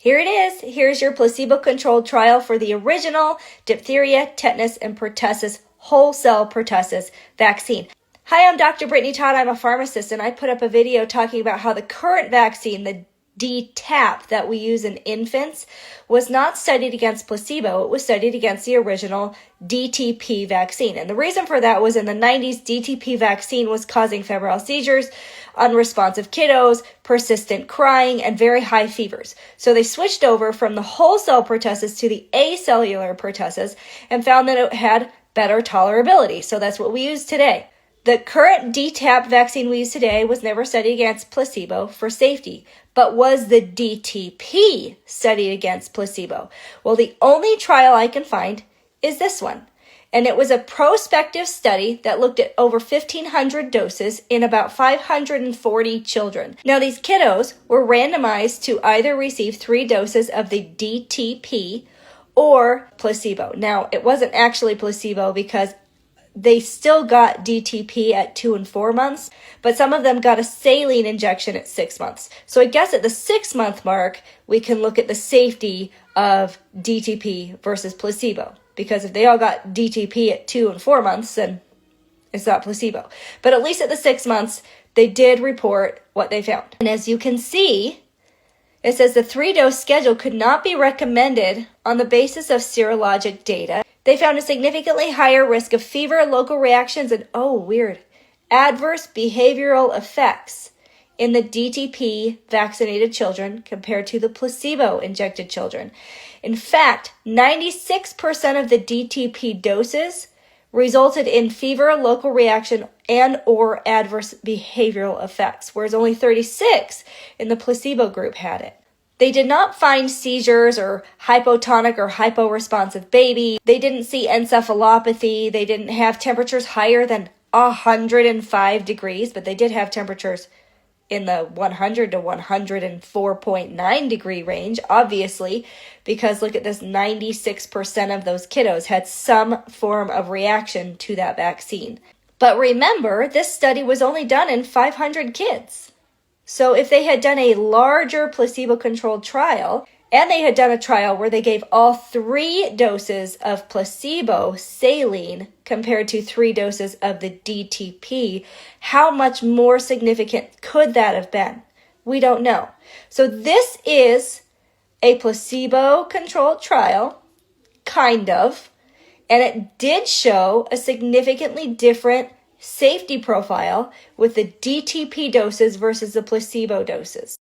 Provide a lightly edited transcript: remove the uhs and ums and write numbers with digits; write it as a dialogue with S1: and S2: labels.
S1: Here it is. Here's your placebo-controlled trial for the original diphtheria, tetanus, and pertussis, whole cell pertussis vaccine. Hi, I'm Dr. Brittany Todd. I'm a pharmacist, and I put up a video talking about how the current vaccine, the DTaP that we use in infants, was not studied against placebo. It was studied against the original DTP vaccine. And the reason for that was in the 90s, DTP vaccine was causing febrile seizures, unresponsive kiddos, persistent crying, and very high fevers. So they switched over from the whole cell pertussis to the acellular pertussis and found that it had better tolerability. So that's what we use today. The current DTaP vaccine we use today was never studied against placebo for safety, but was the DTP studied against placebo? Well, the only trial I can find is this one. And it was a prospective study that looked at over 1,500 doses in about 540 children. Now, these kiddos were randomized to either receive 3 doses of the DTP or placebo. Now, it wasn't actually placebo because they still got DTP at 2 and 4 months, but some of them got a saline injection at 6 months. So I guess at the 6-month mark, we can look at the safety of DTP versus placebo. Because if they all got DTP at 2 and 4 months, then it's not placebo. But at least at the 6 months, they did report what they found. And as you can see, it says the 3-dose schedule could not be recommended on the basis of serologic data. They found a significantly higher risk of fever, local reactions, and, adverse behavioral effects in the DTP vaccinated children compared to the placebo-injected children. In fact, 96% of the DTP doses resulted in fever, local reaction, and or adverse behavioral effects, whereas only 36% in the placebo group had it. They did not find seizures or hypotonic or hyporesponsive baby. They didn't see encephalopathy. They didn't have temperatures higher than 105 degrees, but they did have temperatures in the 100 to 104.9 degree range, obviously, because look at this, 96% of those kiddos had some form of reaction to that vaccine. But remember, this study was only done in 500 kids. So if they had done a larger placebo-controlled trial, and they had done a trial where they gave all 3 doses of placebo saline compared to 3 doses of the DTP, how much more significant could that have been? We don't know. So this is a placebo-controlled trial, kind of, and it did show a significantly different safety profile with the DTP doses versus the placebo doses.